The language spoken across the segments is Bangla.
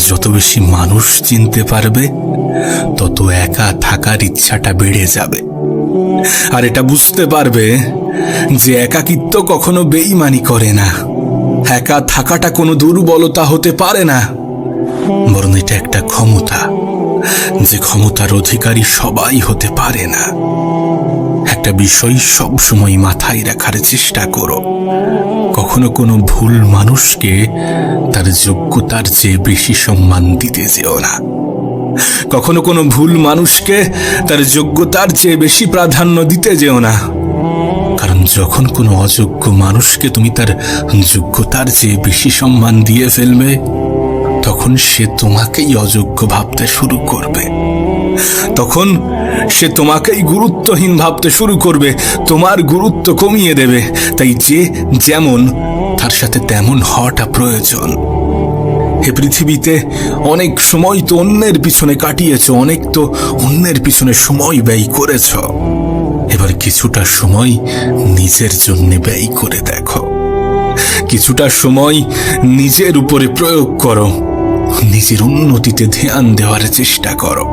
যত বেশি মানুষ চিনতে পারবে তত একা থাকার ইচ্ছাটা বেড়ে যাবে। আর এটা বুঝতে পারবে যে একাকিত্ব কখনো বেঈমানি করে না, একা থাকাটা কোনো দুর্বলতা হতে পারে না, বরং এটা একটা ক্ষমতা, যে ক্ষমতার অধিকারী সবাই হতে পারে না। একটা বিষয় সব সময় মাথায় রাখার চেষ্টা করো, কখনো কোনো ভুল মানুষকে তার যোগ্যতার চেয়ে বেশি সম্মান দিতে যেও না। কখনো কোনো ভুল মানুষকে তার যোগ্যতার চেয়ে বেশি প্রাধান্য দিতে যেও না। কারণ যখন কোনো অযোগ্য মানুষকে তুমি তার যোগ্যতার চেয়ে বেশি সম্মান দিয়ে ফেলবে, তখন সে তোমাকেই অযোগ্য ভাবতে শুরু করবে। তখন সে তোমাকেই গুরুত্বহীন ভাবতে শুরু করবে, তোমার গুরুত্ব কমিয়ে দেবে। তাই যে যেমন তার সাথে তেমন হওয়াটা প্রয়োজন। এ পৃথিবীতে অনেক সময় তো অন্যের পিছনে কাটিয়েছ, অনেক তো অন্যের পিছনে সময় ব্যয় করেছ। এবার কিছুটা সময় নিজের জন্য ব্যয় করে দেখো, কিছুটা সময় নিজের উপরে প্রয়োগ করো, নিজের উন্নতিতে ধ্যান দেওয়ার চেষ্টা করো।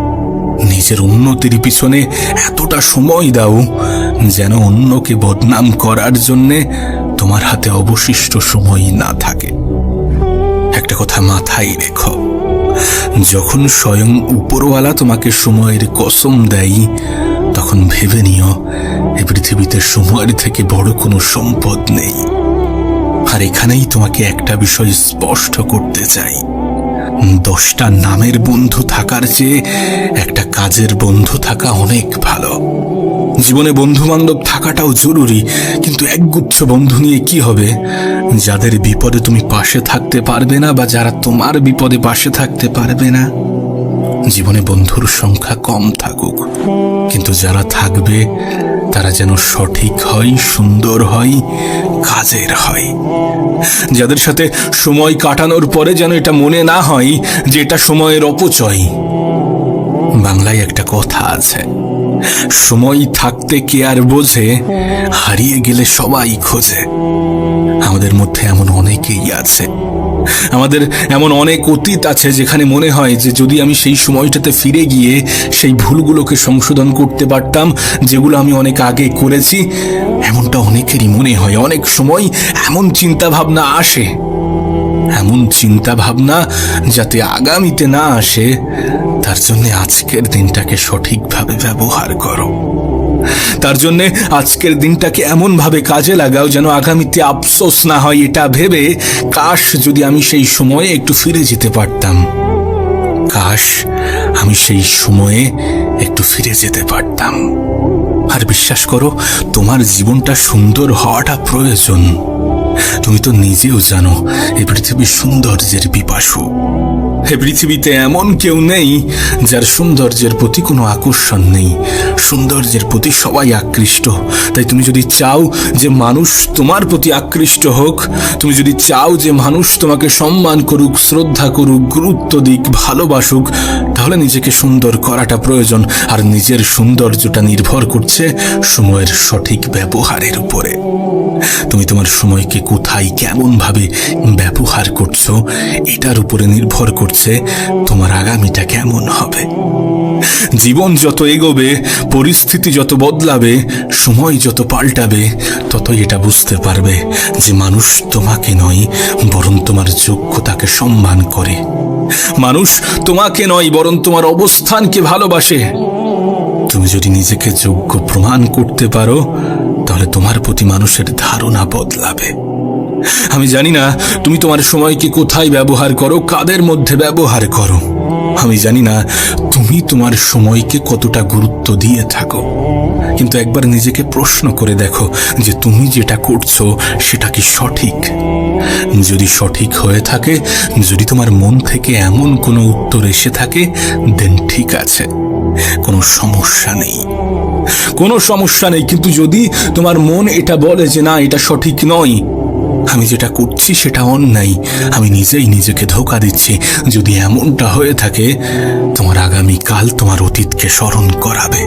নিজের উন্নতির পিছনে এতটা সময় দাও যেন অন্যকে বদনাম করার জন্যে তোমার হাতে অবশিষ্ট সময় না থাকে। একটা কথা মাথায় রেখো, যখন স্বয়ং উপরওয়ালা তোমাকে সময়ের কসম দেয়, তখন ভেবে নিও এই পৃথিবীতে সময়ের থেকে বড় কোনো সম্পদ নেই। আর এখানেই তোমাকে একটা বিষয় স্পষ্ট করতে চাই, 10টা নামের বন্ধু থাকার চেয়ে একটা কাজের বন্ধু থাকা অনেক ভালো। জীবনে বন্ধু বান্ধব থাকাটাও জরুরি, কিন্তু একগুচ্ছ বন্ধু নিয়ে কি হবে যাদের বিপদে তুমি পাশে থাকতে পারবে না, বা যারা তোমার বিপদে পাশে থাকতে পারবে না। জীবনে বন্ধুর সংখ্যা কম থাকুক, কিন্তু যারা থাকবে তারা যেন সঠিক হয়, সুন্দর হয়, কাজের হয়। যাদের সাথে সময় কাটানোর পরে যেন এটা মনে না হয় যে এটা সময়ের অপচয়। বাংলায় একটা কথা আছে, সময় থাকতে কে আর বোঝে, হারিয়ে গেলে সবাই খোঁজে। আমাদের মধ্যে এমন অনেকেই আছে, আমাদের এমন অনেক অতীত আছে যেখানে মনে হয় যে যদি আমি সেই সময়টাতে ফিরে গিয়ে সেই ভুলগুলোকে সংশোধন করতে পারতাম যেগুলো আমি অনেক আগে করেছি। এমনটা অনেকেরই মনে হয়। অনেক সময় এমন চিন্তা ভাবনা আসে, এমন চিন্তা ভাবনা যাতে আগামীতে না আসে, তার জন্য আজকের দিনটাকে সঠিকভাবে ব্যবহার করো। তার জন্য আজকের দিনটাকে এমন ভাবে কাজে লাগাও যেন আগামীতে আফসোস না হয় এটা ভেবে, কাশ যদি আমি সেই সময়ে একটু ফিরে যেতে পারতাম, কাশ আমি সেই সময়ে একটু ফিরে যেতে পারতাম। আর বিশ্বাস করো, তোমার জীবনটা সুন্দর হওয়াটা প্রয়োজন। তুমি তো নিজেও জানো এই পৃথিবীর সৌন্দর্যের পিপাসু। এ পৃথিবীতে এমন কেউ নেই যার সৌন্দর্যের প্রতি কোনো আকর্ষণ নেই। সৌন্দর্যের প্রতি সবাই আকৃষ্ট। তাই তুমি যদি চাও যে মানুষ তোমার প্রতি আকৃষ্ট হোক, তুমি যদি চাও যে মানুষ তোমাকে সম্মান করুক, শ্রদ্ধা করুক, গুরুত্ব দিক, ভালোবাসুক, তাহলে নিজেকে সুন্দর করাটা প্রয়োজন। আর নিজের সৌন্দর্যটা নির্ভর করছে সময়ের সঠিক ব্যবহারের উপরে। তুমি তোমার সময়কে কোথায় কেমন ভাবে ব্যবহার করছো, এটার উপরে নির্ভর করছে তোমার আগামীটা কেমন হবে। জীবন যত এগোবে, পরিস্থিতি যত বদলাবে, সময় যত পাল্টাবে, ততই এটা বুঝতে পারবে যে মানুষ তোমাকে নয় বরং তোমার যোগ্যতাকে সম্মান করে। মানুষ তোমাকে নয় বরং তোমার অবস্থানকে ভালোবাসে। তুমি যদি নিজেকে যোগ্য প্রমাণ করতে পারো, তাহলে তোমার প্রতি মানুষের ধারণা বদলাবে। আমি জানি না তুমি তোমার সময়কে কোথায় ব্যবহার করো, কাদের মধ্যে ব্যবহার করো। আমি জানি না তুমি তোমার সময়কে কতটা গুরুত্ব দিয়ে থাকো, কিন্তু একবার নিজেকে প্রশ্ন করে দেখো যে তুমি যেটা করছো সেটা কি সঠিক। যদি সঠিক হয়ে থাকে, যদি তোমার মন থেকে এমন কোনো উত্তর এসে থাকে, দেন ঠিক আছে, কোনো সমস্যা নেই, কোনো সমস্যা নেই। কিন্তু যদি তোমার মন এটা বলে যে না, এটা সঠিক নয়, আমি যেটা করছি সেটা অন্যায়, আমি নিজেই নিজেকে ধোঁকা দিচ্ছি, যদি এমনটা হয়ে থাকে, তোমার আগামীকাল তোমার অতীতকে স্মরণ করাবে।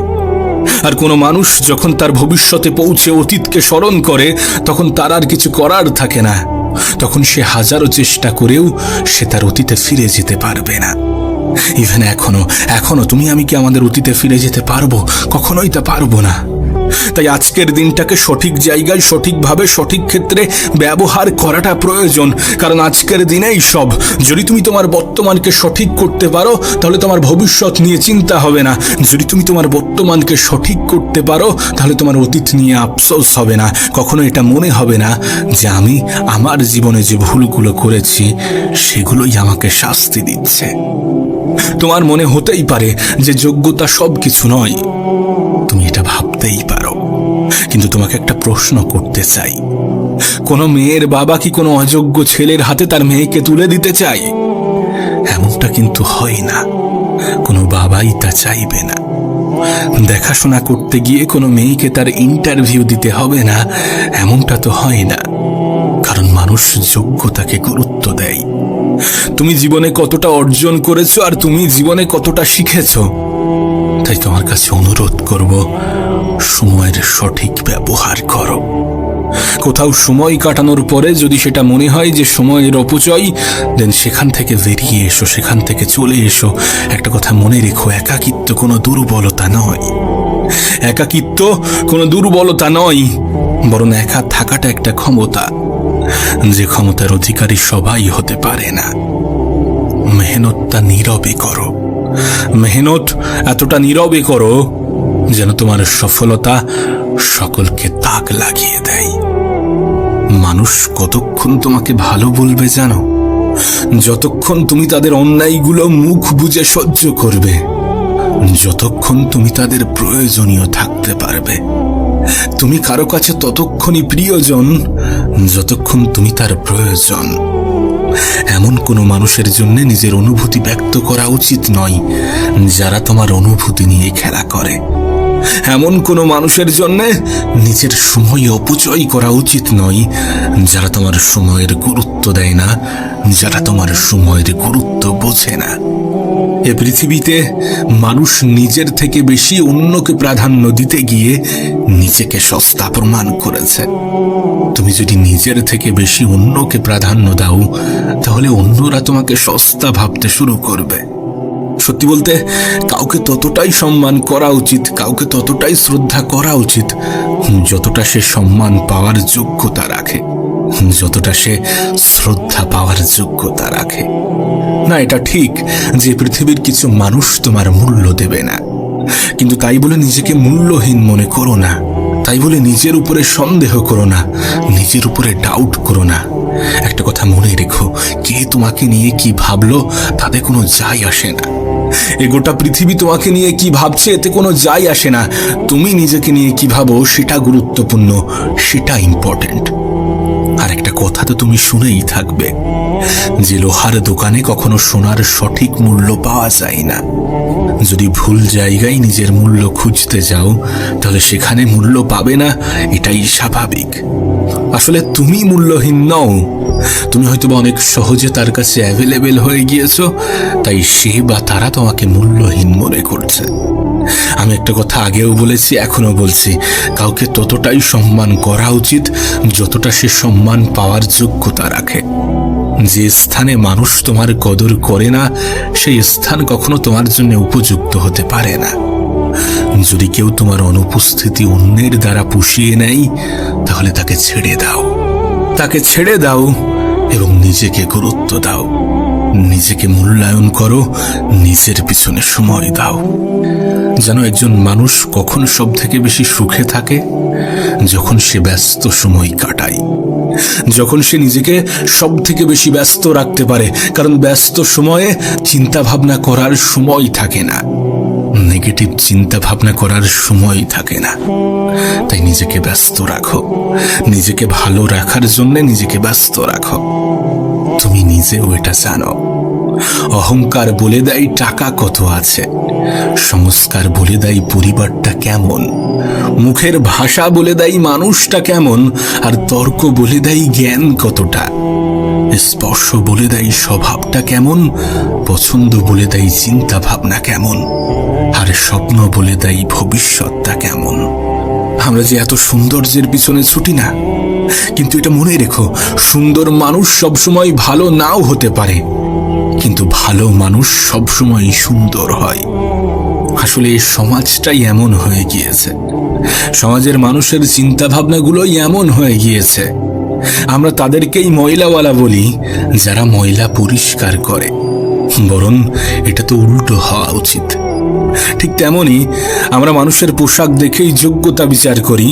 আর কোনো মানুষ যখন তার ভবিষ্যতে পৌঁছে অতীতকে স্মরণ করে, তখন তার আর কিছু করার থাকে না। তখন সে হাজারো চেষ্টা করেও সে তার অতীতে ফিরে যেতে পারবে না। ইভেন এখনো তুমি আমি কি আমাদের অতীতে ফিরে যেতে পারবো? কখনোই তা পারবো না। তাই আজকের দিনটাকে সঠিক জায়গায়, সঠিকভাবে, সঠিক ক্ষেত্রে ব্যবহার করাটা প্রয়োজন। কারণ আজকের দিনেই সব। যদি তুমি তোমার বর্তমানকে সঠিক করতে পারো তাহলে তোমার ভবিষ্যৎ নিয়ে চিন্তা হবে না। যদি তুমি তোমার বর্তমানকে সঠিক করতে পারো তাহলে তোমার অতীত নিয়ে আফসোস হবে না। কখনো এটা মনে হবে না যে আমি আমার জীবনে যে ভুলগুলো করেছি সেগুলোই আমাকে শাস্তি দিচ্ছে। তোমার মনে হতেই পারে যে যোগ্যতা সব কিছু নয়, তুমি এটা ভাবতেই পারো। কিন্তু তোমাকে একটা প্রশ্ন করতে চাই, কোনো মেয়ের বাবা কি কোনো অযোগ্য ছেলের হাতে তার মেয়েকে তুলে দিতে চায়? এমনটা কিন্তু হয় না, কোনো বাবাই তা চাইবে না। দেখাশোনা করতে গিয়ে কোনো মেয়েকে তার ইন্টারভিউ দিতে হবে না, এমনটা তো হয় না। কারণ মানুষ যোগ্যতাকে গুরুত্ব দেয়। তুমি জীবনে কতটা অর্জন করেছো আর তুমি জীবনে কতটা শিখেছো। তাই তোমার কাছে অনুরোধ করব, সময়ের সঠিক ব্যবহার করো। কোথাও সময় কাটানোর পরে যদি সেটা মনে হয় যে সময়ের অপচয়, দেন সেখান থেকে বেরিয়ে এসো, সেখান থেকে চলে এসো। একটা কথা মনে রেখো, একাকিত্ব কোনো দুর্বলতা নয়। একাকিত্ব কোনো দুর্বলতা নয়, বরং একা থাকাটা একটা ক্ষমতা, যে ক্ষমতার অধিকারী সবাই হতে পারে না। মেহনতটা নীরবে করো। মেহনত এতটা নীরবে করো যেন তোমার সফলতা সকলকে তাক লাগিয়ে দেয়। মানুষ কতক্ষণ তোমাকে ভালো বলবে জানো? যতক্ষণ তুমি তাদের অন্যায়গুলো মুখ বুজে সহ্য করবে, যতক্ষণ তুমি তাদের প্রয়োজনীয় থাকতে পারবে। তুমি কারো কাছে ততক্ষণই প্রিয়জন যতক্ষণ তুমি তার প্রয়োজন। এমন কোনো মানুষের জন্য নিজের অনুভূতি ব্যক্ত করা উচিত নয় যারা তোমার অনুভূতি নিয়ে খেলা করে। এমন কোনো মানুষের জন্য নিজের সময় অপচয় করা উচিত নয় যারা তোমার সময়ের গুরুত্ব দেয় না, যারা তোমার সময়ের গুরুত্ব বোঝে না। এ পৃথিবীতে মানুষ নিজের থেকে বেশি অন্যকে প্রাধান্য দিতে গিয়ে নিজেকে সস্তা প্রমাণ করেছে। তুমি যদি নিজের থেকে বেশি অন্যকে প্রাধান্য দাও তাহলে অন্যরা তোমাকে সস্তা ভাবতে শুরু করবে। সত্যি বলতে, কাউকে ততটাই সম্মান করা উচিত, কাউকে ততটাই শ্রদ্ধা করা উচিত যতটা সে সম্মান পাওয়ার যোগ্যতা রাখে, যতটা সে শ্রদ্ধা পাওয়ার যোগ্যতা রাখে। না, এটা ঠিক যে পৃথিবীর কিছু মানুষ তোমার মূল্য দেবে না, কিন্তু তাই বলে নিজেকে মূল্যহীন মনে করো না। তাই বলে নিজের উপরে সন্দেহ করো না, নিজের উপরে ডাউট করো না। একটা কথা মনে রেখো, কে তোমাকে নিয়ে কি ভাবলো তাতে কোনো যায় আসে না। এ গোটা পৃথিবী তোমাকে নিয়ে কি ভাবছে এতে কোনো যায় আসে না। তুমি নিজেকে নিয়ে কি ভাবো সেটা গুরুত্বপূর্ণ, সেটা ইম্পর্টেন্ট। আর একটা কথা তো তুমি শুনেই থাকবে যে লোহার দোকানে কখনো সোনার সঠিক মূল্য পাওয়া যায় না। যদি ভুল জায়গায় নিজের মূল্য খুঁজতে যাও তাহলে সেখানে মূল্য পাবে না, এটাই স্বাভাবিক। আসলে তুমি মূল্যহীন নও, তুমি হয়তো অনেক সহজে তার কাছে অ্যাভেলেবেল হয়ে গিয়েছো, তাই সে বা তারা তোমাকে মূল্যহীন মনে করছে। আমি একটা কথা আগেও বলেছি, এখনো বলছি, কাউকে ততটাই সম্মান করা উচিত যতটা সে সম্মান পাওয়ার যোগ্যতা রাখে। যে স্থানে মানুষ তোমার কদর করে না সেই স্থান কখনো তোমার জন্য উপযুক্ত হতে পারে না। যদি কেউ তোমার অনুপস্থিতি অন্যের দ্বারা পুষিয়ে নেয় তাহলে তাকে ছেড়ে দাও, তাকে ছেড়ে দাও এবং নিজেকে গুরুত্ব দাও, নিজেকে মূল্যায়ন করো, নিজের পিছনে সময় দাও। যেন একজন মানুষ কখন সব থেকে বেশি সুখে থাকে? যখন সে ব্যস্ত সময় কাটায়, যখন সে নিজেকে সব থেকে বেশি ব্যস্ত রাখতে পারে। কারণ ব্যস্ত সময়ে চিন্তা ভাবনা করার সময় থাকে না, নেগেটিভ চিন্তা ভাবনা করার সময় থাকে না। তাই নিজেকে ব্যস্ত রাখো, নিজেকে ভালো রাখার জন্য নিজেকে ব্যস্ত রাখো। তুমি নিজেও এটা জানো। অহংকার বলে দেয় টাকা কত আছে, সংস্কার বলে দেয় পরিবারটা কেমন, মুখের ভাষা বলে দেয় মানুষটা কেমন, আর তর্ক বলে দেয় জ্ঞান কতটা, স্পর্শ বলে দেয় স্বভাবটা কেমন, পছন্দ বলে দেয় চিন্তা ভাবনা কেমন, আর স্বপ্ন বলে দেয় ভবিষ্যৎটা কেমন। আমরা যে এত সৌন্দর্যের পিছনে ছুটি না, কিন্তু এটা মনে রেখো, সুন্দর মানুষ সবসময় ভালো নাও হতে পারে, কিন্তু ভালো মানুষ সবসময় সুন্দর হয়। আসলে এই সমাজটাই এমন হয়ে গিয়েছে, সমাজের মানুষের চিন্তা ভাবনাগুলোই এমন হয়ে গিয়েছে। আমরা তাদেরকেই ময়লাওয়ালা বলি যারা ময়লা পরিষ্কার করে, বরং এটা তো উল্টো হওয়া উচিত। ঠিক তেমনি আমরা মানুষের পোশাক দেখেই যোগ্যতা বিচার করি,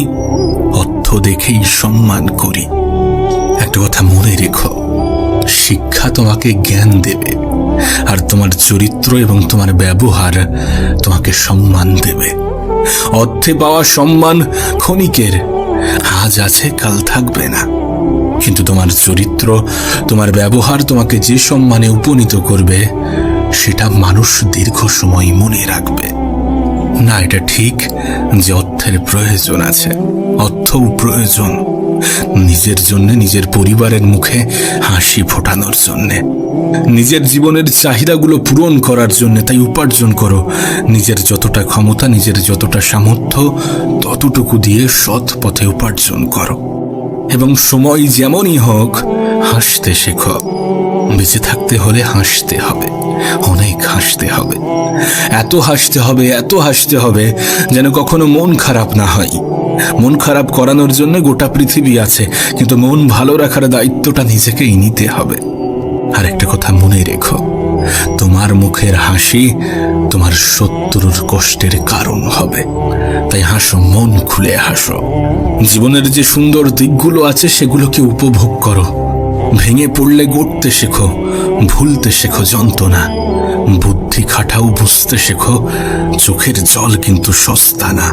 অর্থ দেখেই সম্মান করি। একটা কথা মনে রেখো, শিক্ষা তোমাকে জ্ঞান দেবে, আর তোমার চরিত্র এবং তোমার ব্যবহার তোমাকে সম্মান দেবে। অর্থে পাওয়া সম্মান ক্ষণিকের, আজ আছে কাল থাকবে না, কিন্তু তোমার চরিত্র, তোমার ব্যবহার তোমাকে যে সম্মানে উপনীত করবে সেটা মানুষ দীর্ঘ সময় মনে রাখবে। না, এটা ঠিক যে অর্থের প্রয়োজন আছে, অর্থও প্রয়োজন নিজের জন্য, নিজের পরিবারের মুখে হাসি ফোটানোর জন্যে, নিজের জীবনের চাহিদাগুলো পূরণ করার জন্য। তাই উপার্জন করো, নিজের যতটা ক্ষমতা, নিজের যতটা সামর্থ্য, ততটুকু দিয়ে সৎ পথে উপার্জন করো। এবং সময় যেমনই হোক, হাসতে শেখো। বেঁচে থাকতে হলে হাসতে হবে, অনেক হাসতে হবে, এত হাসতে হবে, এত হাসতে হবে যেন কখনো মন খারাপ না হয়। মন খারাপ করানোর জন্য গোটা পৃথিবী আছে, কিন্তু মন ভালো রাখার দায়িত্বটা নিজেকেই নিতে হবে। আর একটা কথা মনে রেখো, তোমার মুখের হাসি তোমার শত্রুর কষ্টের কারণ হবে। তাই হাসো, মন খুলে হাসো। জীবনের যে সুন্দর দিকগুলো আছে সেগুলোকে উপভোগ করো। ভেঙে পড়লে গড়তে শেখো, ভুলতে শেখো যন্ত্রণা, বুদ্ধি খাটাও, বুঝতে শেখো চোখের জল কিন্তু সস্তা না।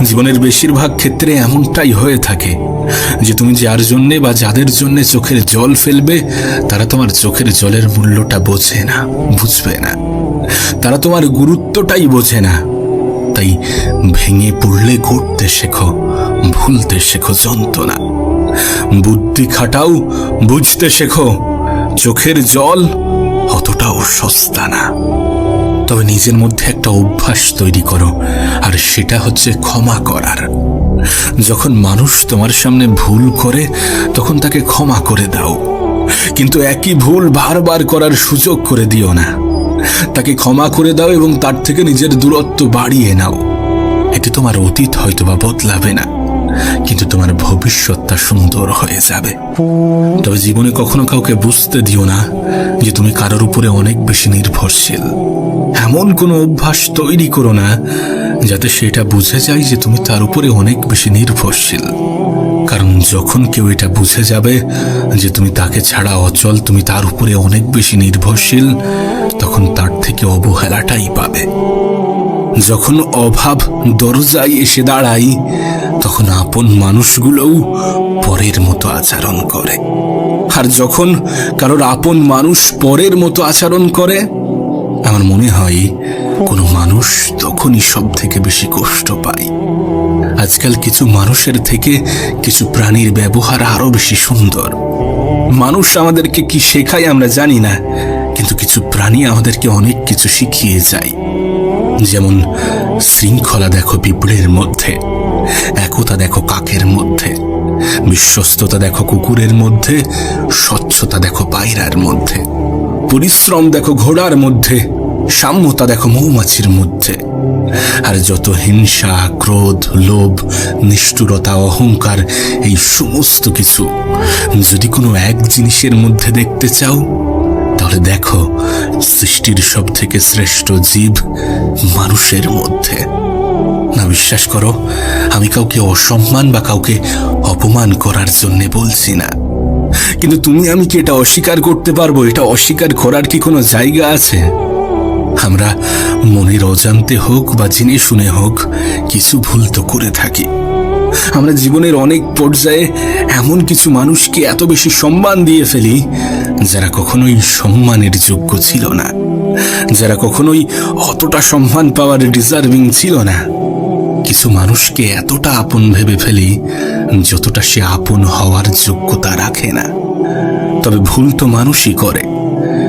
জীবনের বেশিরভাগ ক্ষেত্রে এমনটাই হয়ে থাকে যে তুমি যার জন্যে বা যাদের জন্যে চোখের জল ফেলবে, তারা তোমার চোখের জলের মূল্যটা বোঝে না, বুঝবে না, তারা তোমার গুরুত্বটাই বোঝে না। তাই ভেঙে পড়লে গড়তে শেখো, ভুলতে শেখো যন্ত্রণা, বুদ্ধি খাটাও, বুঝতে শেখো চোখের জল অতটাও সস্তা না। তবে নিজের মধ্যে একটা অভ্যাস তৈরি করো, আর সেটা হচ্ছে ক্ষমা করার। যখন মানুষ তোমার সামনে ভুল করে তখন তাকে ক্ষমা করে দাও, কিন্তু একই ভুল বারবার করার সুযোগ করে দিও না। তাকে ক্ষমা করে দাও এবং তার থেকে নিজের দূরত্ব বাড়িয়ে নাও। এতে তোমার অতীত হয়তো বা বদলাবে না, কিন্তু তোমার ভবিষ্যৎটা সুন্দর হয়ে যাবে। তবে জীবনে কখনো কাউকে বুঝতে দিও না যে তুমি কারোর উপরে অনেক বেশি নির্ভরশীল। এমন কোনো অভ্যাস তৈরি করো না যাতে সেটা বুঝে যায় যে তুমি তার উপরে অনেক বেশি নির্ভরশীল। কারণ যখন কেউ এটা বুঝে যাবে যে তুমি তাকে ছাড়া অচল, তুমি তার উপরে অনেক বেশি নির্ভরশীল, তখন তার থেকে অবহেলাটাই পাবে। যখন অভাব দরজায় এসে দাঁড়ায়, তখন আপন মানুষগুলোও পরের মতো আচরণ করে। আর যখন কারোর আপন মানুষ পরের মতো আচরণ করে, আমার মনে হয় কোনো মানুষ তখনই সব থেকে বেশি কষ্ট পায়। আজকাল কিছু মানুষের থেকে কিছু প্রাণীর ব্যবহার আরো বেশি সুন্দর। মানুষ আমাদেরকে কি শেখায় আমরা জানি না, কিন্তু কিছু প্রাণী আমাদেরকে অনেক কিছু শিখিয়ে যায়। যেমন শৃঙ্খলা দেখো পিঁপড়ের মধ্যে, একতা দেখো কাকের মধ্যে, বিশ্বস্ততা দেখো কুকুরের মধ্যে, স্বচ্ছতা দেখো পায়রার মধ্যে, পরিশ্রম দেখো ঘোড়ার মধ্যে, সাম্যতা দেখো মৌমাছির মধ্যে। আর যত হিংসা, ক্রোধ, লোভ, নিষ্ঠুরতা, অহংকার, এই সমস্ত কিছু যদি কোনো এক জিনিসের মধ্যে দেখতে চাও, তাহলে দেখো সৃষ্টির সব থেকে শ্রেষ্ঠ জীব মানুষের মধ্যে। না, বিশ্বাস করো, আমি কাউকে অসম্মান বা কাউকে অপমান করার জন্য বলছি না, কিন্তু তুমি আমি কি এটা অস্বীকার করতে পারবো? এটা অস্বীকার করার কি কোনো জায়গা আছে? আমরা মনের অজান্তে হোক বা জেনে শুনে হোক কিছু ভুল তো করে থাকি। আমরা জীবনের অনেক পর্যায়ে এমন কিছু মানুষকে এত বেশি সম্মান দিয়ে ফেলি যারা কখনোই সম্মানের যোগ্য ছিল না, যারা কখনোই অতটা সম্মান পাওয়ার ডিজার্ভিং ছিল না। কিছু মানুষকে এতটা আপন ভেবে ফেলি যতটা সে আপন হওয়ার যোগ্যতা রাখে না। তবে ভুল তো মানুষই করে,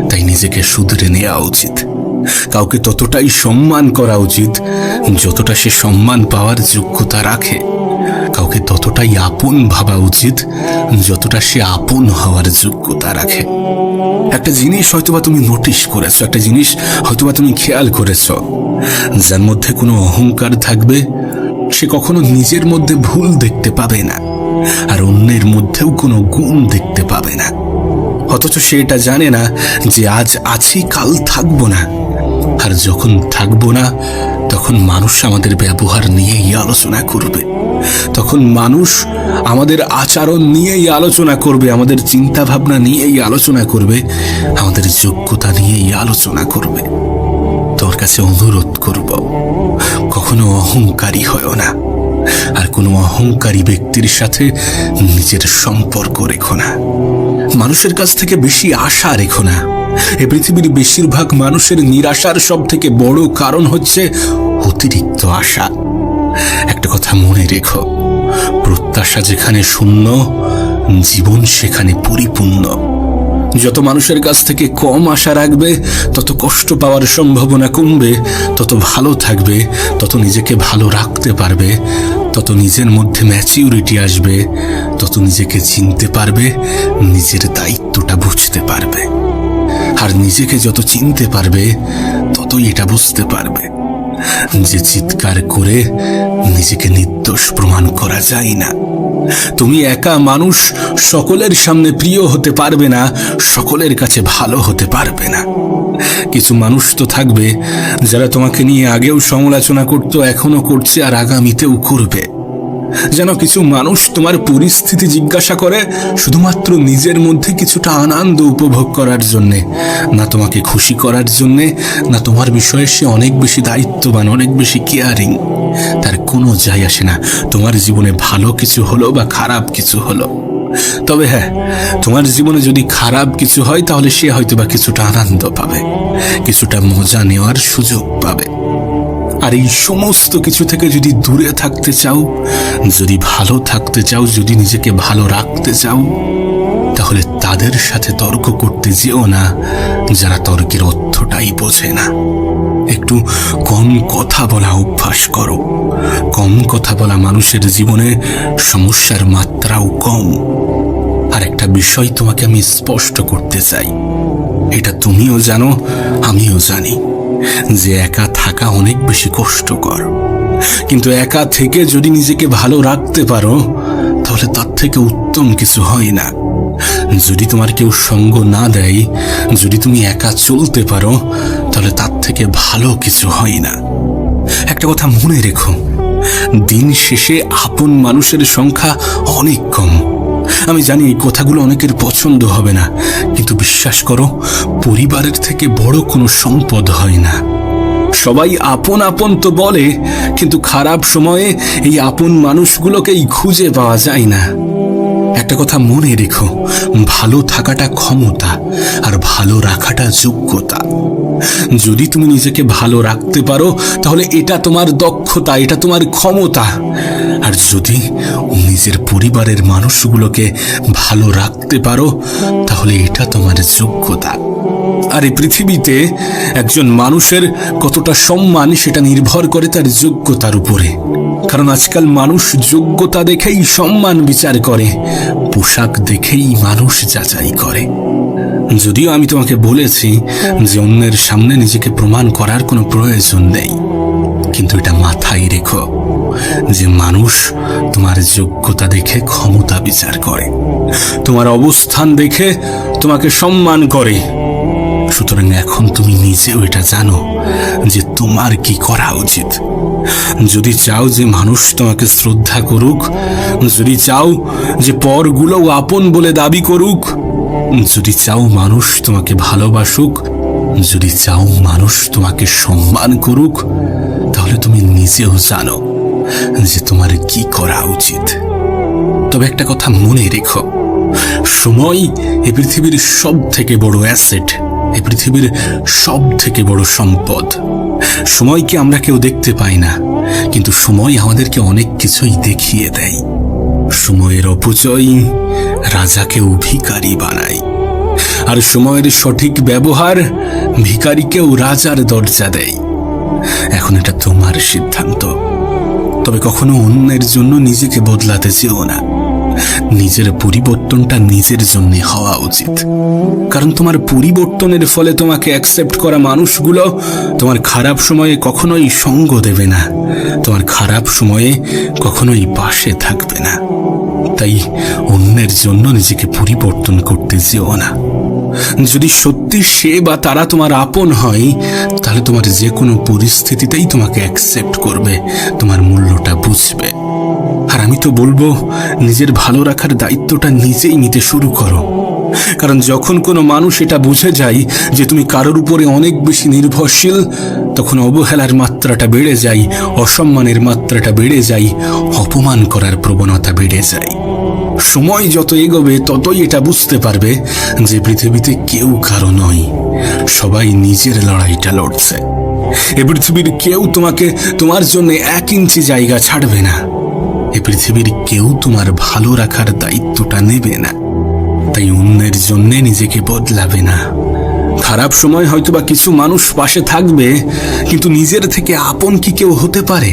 তাই নিজেকে শুধরে নেওয়া উচিত। কাউকে ততটাই সম্মান করা উচিত যতটা সে সম্মান পাওয়ার যোগ্যতা রাখে। কাউকে ততটাই আপন ভাবা উচিত যতটা সে আপন হওয়ার যোগ্যতা রাখে। একটা জিনিস হয়তোবা তুমি নোটিশ করেছো, একটা জিনিস হয়তোবা তুমি খেয়াল করেছো, যার মধ্যে কোনো অহংকার থাকবে সে কখনো নিজের মধ্যে ভুল দেখতে পাবে না, আর অন্যের মধ্যেও কোনো গুণ দেখতে পাবে না। অথচ সে এটা জানে না যে আজ আছি, কাল থাকবো না, আর যখন থাকবো না তখন মানুষ আমাদের ব্যবহার নিয়েই আলোচনা করবে, তখন মানুষ আমাদের আচরণ নিয়েই আলোচনা করবে, আমাদের চিন্তা ভাবনা নিয়েই আলোচনা করবে, আমাদের যোগ্যতা নিয়েই আলোচনা করবে। তোর কাছে অনুরোধ করব, কখনো অহংকারী হয় না, আর কোনো অহংকারী ব্যক্তির সাথে নিজের সম্পর্ক রেখো না। মানুষের কাছ থেকে বেশি আশা রেখো না। এই পৃথিবীর বেশিরভাগ মানুষের নিরাশার সব থেকে বড় কারণ হচ্ছে অতিরিক্ত আশা। একটা কথা মনে রেখো, প্রত্যাশা যেখানে শূন্য, জীবন সেখানে পরিপূর্ণ। যত মানুষের কাছ থেকে কম আশা রাখবে তত কষ্ট পাওয়ার সম্ভাবনা কমবে, তত ভালো থাকবে, তত নিজেকে ভালো রাখতে পারবে, তত নিজের মধ্যে ম্যাচিউরিটি আসবে, তত নিজেকে চিনতে পারবে, নিজের দায়িত্বটা বুঝতে পারবে। আর নিজেকে যত চিনতে পারবে ততই এটা বুঝতে পারবে যে চিৎকার করে নিজেকে নির্দোষ প্রমাণ করা যায় না। তুমি একা মানুষ সকলের সামনে প্রিয় হতে পারবে না, সকলের কাছে ভালো হতে পারবে না। কিছু মানুষ তো থাকবে যারা তোমাকে নিয়ে আগেও সমালোচনা করত, এখনো করছে, আর আগামীতেও করবে। যেন কিছু মানুষ তোমার পরিস্থিতি জিজ্ঞাসা করে শুধুমাত্র নিজের মধ্যে কিছুটা আনন্দ উপভোগ করার জন্যে, না তোমাকে খুশি করার জন্যে, না তোমার বিষয়ে সে অনেক বেশি দায়িত্ববান, অনেক বেশি কেয়ারিং। তার কোনো যায় আসে না তোমার জীবনে ভালো কিছু হলো বা খারাপ কিছু হলো। তবে হ্যাঁ, তোমার জীবনে যদি খারাপ কিছু হয় তাহলে সে হয়তো বা কিছুটা আনন্দ পাবে, কিছুটা মজা নেওয়ার সুযোগ পাবে। আর এই সমস্ত কিছু থেকে যদি দূরে থাকতে চাও, যদি ভালো থাকতে চাও, যদি নিজেকে ভালো রাখতে চাও, তাহলে তাদের সাথে তর্ক করতে যেও না যারা তর্কের অর্থটাই বোঝে না। একটু কম কথা বলা অভ্যাস করো। কম কথা বলা মানুষের জীবনে সমস্যার মাত্রাও কম। আর একটা বিষয় তোমাকে আমি স্পষ্ট করতে চাই, এটা তুমিও জানো, আমিও জানি, যে একা থাকা অনেক বেশি কষ্টকর। কিন্তু একা থেকে যদি নিজেকে ভালো রাখতে পারো তাহলে তার থেকে উত্তম কিছু হয় না। যদি তোমার কেউ সঙ্গ না দেয়, যদি তুমি একা চলতে পারো, তাহলে তার থেকে ভালো কিছু হয় না। একটা কথা মনে রেখো, দিন শেষে আপন মানুষের সংখ্যা অনেক কম। আমি জানি এই কথাগুলো অনেকের পছন্দ হবে না, কিন্তু বিশ্বাস করো, পরিবারের থেকে বড় কোনো সম্পদ হয় না। সবাই আপন আপন তো বলে, কিন্তু খারাপ সময়ে এই আপন মানুষগুলোকেই খুঁজে পাওয়া যায় না। একটা কথা মনে রেখো, ভালো থাকাটা ক্ষমতা, আর ভালো রাখাটা যোগ্যতা। যদি তুমি নিজেকে ভালো রাখতে পারো তাহলে এটা তোমার দক্ষতা, এটা তোমার ক্ষমতা। আর যদি নিজের পরিবারের মানুষগুলোকে ভালো রাখতে পারো তাহলে এটা তোমার যোগ্যতা। আর এই পৃথিবীতে একজন মানুষের কতটা সম্মান সেটা নির্ভর করে তার যোগ্যতার উপরে। কারণ আজকাল মানুষ যোগ্যতা দেখেই সম্মান বিচার করে, পোশাক দেখেই মানুষ যাচাই করে। যদিও আমি তোমাকে বলেছি যে অন্যের সামনে নিজেকে প্রমাণ করার কোনো প্রয়োজন নেই, কিন্তু এটা মাথায় রেখো যে মানুষ তোমার যোগ্যতা দেখে ক্ষমতা বিচার করে, তোমার অবস্থান দেখে তোমাকে সম্মান করে। সুতরাং এখন তুমি নিজেও এটা জানো যে তোমার কি করা উচিত। যদি চাও যে মানুষ তোমাকে শ্রদ্ধা করুক, যদি চাও যে পরগুলো আপন বলে দাবি করুক, যদি চাও মানুষ তোমাকে ভালোবাসুক, যদি চাও মানুষ তোমাকে সম্মান করুক, তাহলে তুমি নিজেও জানো যে তোমার কি করা উচিত। তবে একটা কথা মনে রেখো, সময় এই পৃথিবীর সব থেকে বড় অ্যাসেট, এই পৃথিবীর সব থেকে বড় সম্পদ। সময়কে আমরা কেউ দেখতে পাই না, কিন্তু সময় আমাদেরকে অনেক কিছুই দেখিয়ে দেয়। সময়ের অপচয় রাজাকেও ভিখারি বানায়, আর সময়ের সঠিক ব্যবহার ভিখারিকেও রাজার দরজা দেয়। এখন এটা তোমার সিদ্ধান্ত, তবে কখনো অন্যের জন্য নিজেকে বদলাতে চেও না। নিজের পরিবর্তনটা নিজের জন্য হওয়া উচিত, কারণ তোমার পরিবর্তনের ফলে তোমাকে অ্যাকসেপ্ট করা মানুষগুলো তোমার খারাপ সময়ে কখনোই সঙ্গ দেবে না, তোমার খারাপ সময়ে কখনোই পাশে থাকবে না। তাই অন্যের জন্য নিজেকে পরিবর্তন করতে যেও না। যদি সত্যি সে বা তারা তোমার আপন হয়, তাহলে তোমার যে কোনো পরিস্থিতিতেই তোমাকে অ্যাকসেপ্ট করবে, তোমার মূল্যটা বুঝবে। আর আমি তো বলবো, নিজের ভালো রাখার দায়িত্বটা নিজেই নিতে শুরু করো। কারণ যখন কোনো মানুষ এটা বুঝে যায় যে তুমি কারোর উপরে অনেক বেশি নির্ভরশীল, তখন অবহেলার মাত্রাটা বেড়ে যায়, অসম্মানের মাত্রাটা বেড়ে যায়, অপমান করার প্রবণতা বেড়ে যায়। সময় যত এগোবে ততই এটা বুঝতে পারবে যে পৃথিবীতে কেউ কারো নয়, সবাই নিজের লড়াইটা লড়ছে। এ পৃথিবীর কেউ তোমাকে তোমার জন্য 1 ইঞ্চি জায়গা ছাড়বে না। এ পৃথিবীর কেউ তোমার ভালো রাখার দায়িত্বটা নেবে না। তাই অন্যের জন্য নিজেকে বদলাবে না। খারাপ সময় হয়তোবা কিছু মানুষ পাশে থাকবে, কিন্তু নিজের থেকে আপন কি কেউ হতে পারে?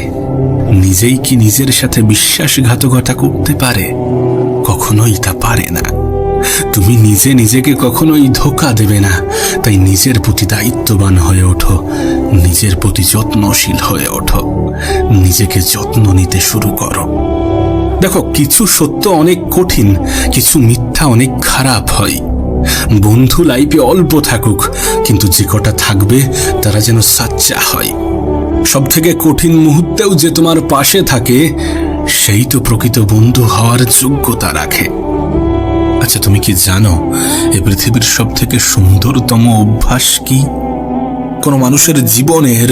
নিজেই কি নিজের সাথে বিশ্বাসঘাতকতা করতে পারে? কখনোই তা পারে না। তুমি নিজে নিজেকে কখনোই ধোঁকা দেবে না। তাই নিজের প্রতি দায়িত্ববান হয়ে ওঠো, নিজের প্রতি যত্নশীল হয়ে ওঠো, নিজেকে যত্ন নিতে শুরু করো। দেখো, কিছু সত্য অনেক কঠিন, কিছু মিথ্যা অনেক খারাপ হয়। বন্ধু লাইফে অল্প থাকুক, কিন্তু যে কটা থাকবে তারা যেন সাচ্চা হয়। সব থেকে কঠিন মুহূর্তেও যে তোমার পাশে থাকে, সেই তো প্রকৃত বন্ধু হওয়ার যোগ্যতা রাখে। আচ্ছা, তুমি কি জানো এই পৃথিবীর সব থেকে সুন্দরতম অভ্যাস কি? কোন মানুষের জীবনের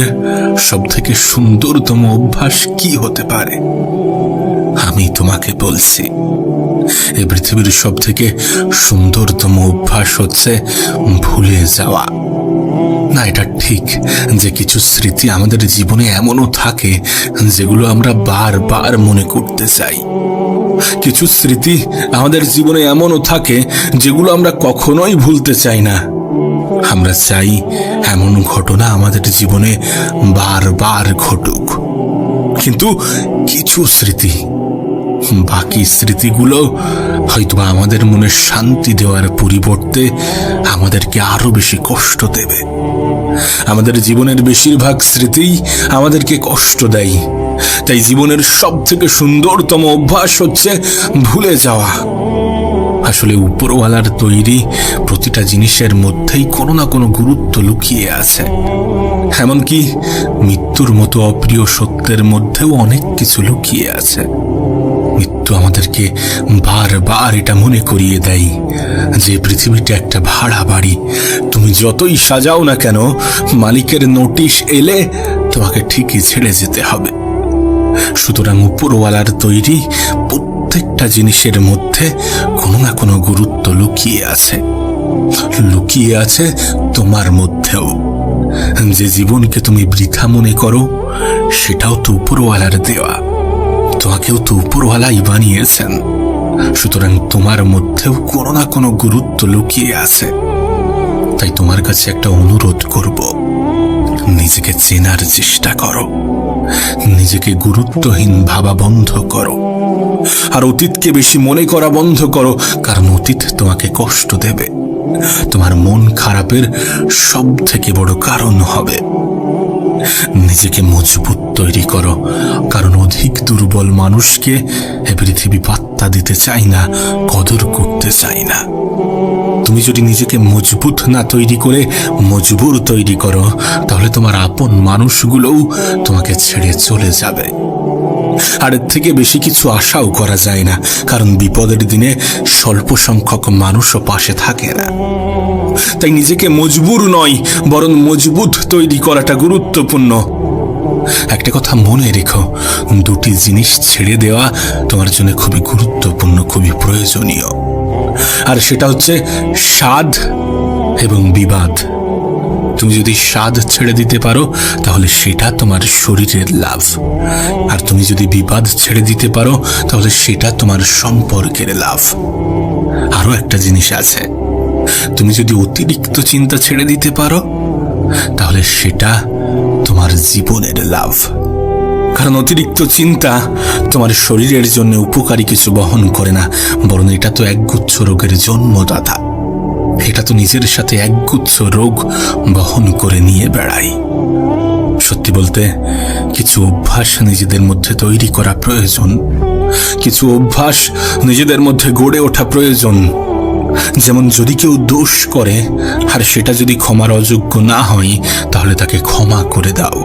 সব থেকে সুন্দরতম অভ্যাস কি হতে পারে? আমি তোমাকে বলছি, এই পৃথিবীর সব থেকে সুন্দরতম অভ্যাস হচ্ছে ভুলে যাওয়া। না, এটা ঠিক যে কিছু স্মৃতি আমাদের জীবনে এমনও থাকে যেগুলো আমরা বারবার মনে করতে চাই। কিছু স্মৃতি আমাদের জীবনে এমনও থাকে যেগুলো আমরা কখনোই ভুলতে চাই না। আমরা চাই এমন ঘটনা আমাদের জীবনে বারবার ঘটুক। কিন্তু কিছু স্মৃতি, বাকি স্মৃতিগুলো হয়তো আমাদের মনে শান্তি দেওয়ার পরিবর্তে আমাদেরকে আরো বেশি কষ্ট দেবে। আমাদের জীবনের বেশিরভাগ স্মৃতিই আমাদেরকে কষ্ট দেয়। তাই জীবনের সব থেকে সুন্দরতম অভ্যাস হচ্ছে ভুলে যাওয়া। আসলে উপরওয়ালার তৈরি প্রতিটা জিনিসের মধ্যেই কোনো না কোনো গুরুত্ব লুকিয়ে আছে। এমনকি মৃত্যুর মতো অপ্রিয় সত্যের মধ্যেও অনেক কিছু লুকিয়ে আছে। মৃত্যু আমাদেরকে বারবার এটা মনে করিয়ে দেয় যে পৃথিবীটা একটা ভাড়া বাড়ি। তুমি যতই সাজাও না কেন, মালিকের নোটিশ এলে তোমাকে ঠিকই ছেড়ে যেতে হবে। সুতরাং উপরওয়ালার তৈরি প্রত্যেকটা জিনিসের মধ্যে কোনো না কোনো গুরুত্ব লুকিয়ে আছে। লুকিয়ে আছে তোমার মধ্যেও। যে জীবনকে তুমি বৃথা মনে করো, সেটাও তো উপরওয়ালার দেওয়া। তোমাকেও তো উপরওয়ালাই বানিয়েছেন। সুতরাং তোমার মধ্যেও কোনো না কোনো গুরুত্ব লুকিয়ে আছে। তাই তোমার কাছে একটা অনুরোধ করব, নিজেকে চেনার চেষ্টা করো, নিজেকে গুরুত্বহীন ভাবা বন্ধ করো, আর অতীতকে বেশি মনে করা বন্ধ করো। কারণ অতীত তোমাকে কষ্ট দেবে, তোমার মন খারাপের সব থেকে বড় কারণ হবে। নিজেকে মজবুত তৈরি করো, কারণ অধিক দুর্বল মানুষকে এ পৃথিবী পাত্তা দিতে চায় না, কদর করতে চায় না। তুমি যদি নিজেকে মজবুত না তৈরি করে মজবুর তৈরি করো, তাহলে তোমার আপন মানুষগুলোও তোমাকে ছেড়ে চলে যাবে। আর এর থেকে বেশি কিছু আশাও করা যায় না, কারণ বিপদের দিনে স্বল্প সংখ্যক মানুষও পাশে থাকে না। তাই নিজেকে মজবুর নয়, বরং মজবুত তৈরি করাটা গুরুত্বপূর্ণ। একটা কথা মনে রেখো, দুটি জিনিস ছেড়ে দেওয়া তোমার জন্য খুবই গুরুত্বপূর্ণ, খুবই প্রয়োজনীয়। আর সেটা হচ্ছে স্বাদ এবং বিবাদ। তুমি যদি স্বাদ ছেড়ে দিতে পারো, তাহলে সেটা তোমার শরীরের লাভ। আর তুমি যদি বিবাদ ছেড়ে দিতে পারো, তাহলে সেটা তোমার সম্পর্কের লাভ। আরো একটা জিনিস আছে, তুমি যদি অতিরিক্ত চিন্তা ছেড়ে দিতে পারো, তাহলে সেটা তোমার জীবনের লাভ। কারণ অতিরিক্ত চিন্তা তোমার শরীরের জন্য উপকারী কিছু বহন করে না, বরং এটা তো একগুচ্ছ রোগের জন্মদাতা। এটা তো নিজের সাথে একগুচ্ছ রোগ বহন করে নিয়ে বেড়ায়। সত্যি বলতে কিছু অভ্যাস নিজেদের মধ্যে তৈরি করা প্রয়োজন, কিছু অভ্যাস নিজেদের মধ্যে গড়ে ওঠা প্রয়োজন। যেমন যদি কেউ দোষ করে আর সেটা যদি ক্ষমার অযোগ্য না হয়, তাহলে তাকে ক্ষমা করে দাও।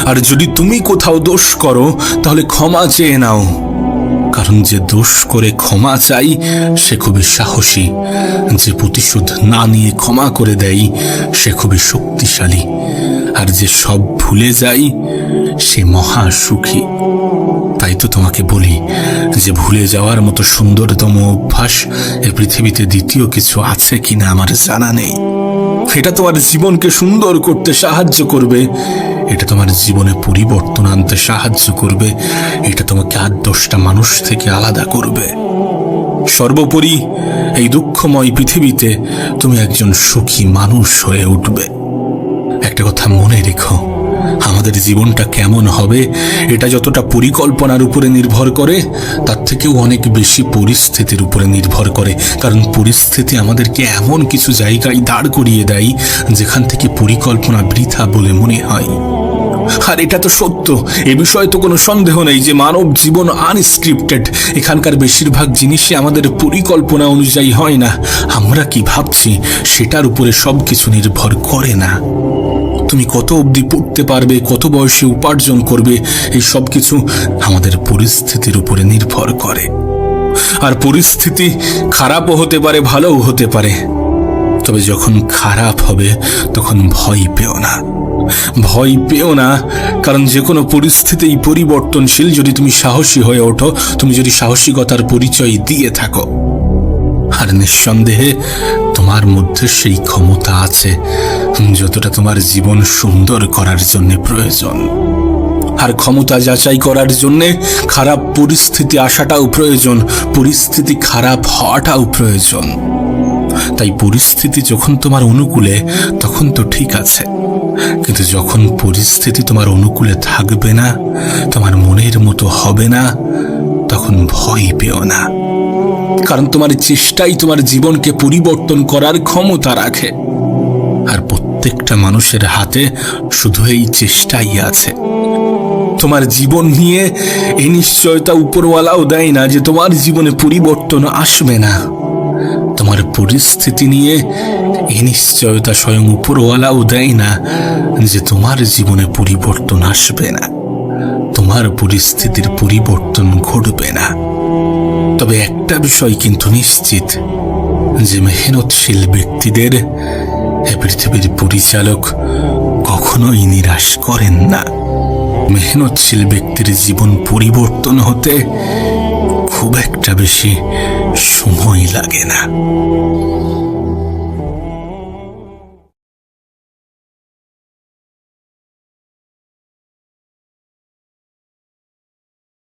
আর যদি তুমি কোথাও দোষ করো, তাহলে ক্ষমা চেয়ে নাও। কারণ যে দোষ করে ক্ষমা চাই সে খুবই সাহসী, যে প্রতিশোধ না নিয়ে ক্ষমা করে দেয় সে খুবই শক্তিশালী, আর যে সব ভুলে যায় সে মহা সুখী। তাই তো তোমাকে বলি যে ভুলে যাওয়ার মতো সুন্দরতম অভ্যাস এই পৃথিবীতে দ্বিতীয় কিছু আছে কিনা আমার জানা নেই। এটা তোমার জীবনকে সুন্দর করতে সাহায্য করবে, এটা তোমার জীবনে পরিবর্তন আনতে সাহায্য করবে, এটা তোমাকে 8-10টা মানুষ থেকে আলাদা করবে। সর্বোপরি এই দুঃখময় পৃথিবীতে তুমি একজন সুখী মানুষ হয়ে উঠবে। একটা কথা মনে রেখো, আমাদের জীবনটা কেমন হবে এটা যতটা পরিকল্পনার উপরে নির্ভর করে, তার থেকেও অনেক বেশি পরিস্থিতির উপরে নির্ভর করে। কারণ পরিস্থিতি আমাদেরকে এমন কিছু জায়গায় দাঁড় করিয়ে দেয় যেখান থেকে পরিকল্পনা বৃথা বলে মনে হয়। আর এটা তো সত্য, এ বিষয়ে তো কোনো সন্দেহ নেই যে মানব জীবন আনস্ক্রিপ্টেড। এখানকার বেশিরভাগ জিনিসই আমাদের পরিকল্পনা অনুযায়ী হয় না। আমরা কি ভাবছি সেটার উপরে সবকিছু নির্ভর করে না। তুমি কত অবধি পড়তে পারবে, কত বয়সে উপার্জন করবে, এই সব কিছু আমাদের পরিস্থিতির উপরে নির্ভর করে। আর পরিস্থিতি খারাপও হতে পারে, ভালোও হতে পারে। তবে যখন খারাপ হবে তখন ভয় পেও না, ভয় পেও না। কারণ যে কোনো পরিস্থিতিই পরিবর্তনশীল। যদি তুমি সাহসী হয়ে ওঠো, তুমি যদি সাহসিকতার পরিচয় দিয়ে থাকো, আর নিঃসন্দেহে তোমার মধ্যে সেই ক্ষমতা আছে যতটা তোমার জীবন সুন্দর করার জন্য প্রয়োজন। আর ক্ষমতা যাচাই করার জন্য খারাপ পরিস্থিতি আসাটাও প্রয়োজন, পরিস্থিতি খারাপ হওয়াটাও প্রয়োজন। তাই পরিস্থিতি যখন তোমার অনুকূলে তখন তো ঠিক আছে, কিন্তু যখন পরিস্থিতি তোমার অনুকূলে থাকবে না, তোমার মনের মতো হবে না, তখন ভয় পেও না। কারণ তোমার চেষ্টাই তোমার জীবনকে পরিবর্তন করার ক্ষমতা রাখে। আর প্রত্যেকটা মানুষের হাতে শুধু এই চেষ্টাই আছে। তোমার জীবন নিয়ে এই নিশ্চয়তা উপরওয়ালাও দেয় না যে তোমার জীবনে পরিবর্তন আসবে না। তোমার পরিস্থিতি নিয়ে এই নিশ্চয়তা স্বয়ং উপরওয়ালাও দেয় না যে তোমার জীবনে পরিবর্তন আসবে না, তোমার পরিস্থিতির পরিবর্তন ঘটবে না। তবে একটা বিষয় কিন্তু নিশ্চিত, যে মেহনতশীল ব্যক্তিদের এ পৃথিবীর পরিচালক কখনোই নিরাশ করেন না। মেহনতশীল ব্যক্তির জীবন পরিবর্তন হতে খুব একটা বেশি সময় লাগে না।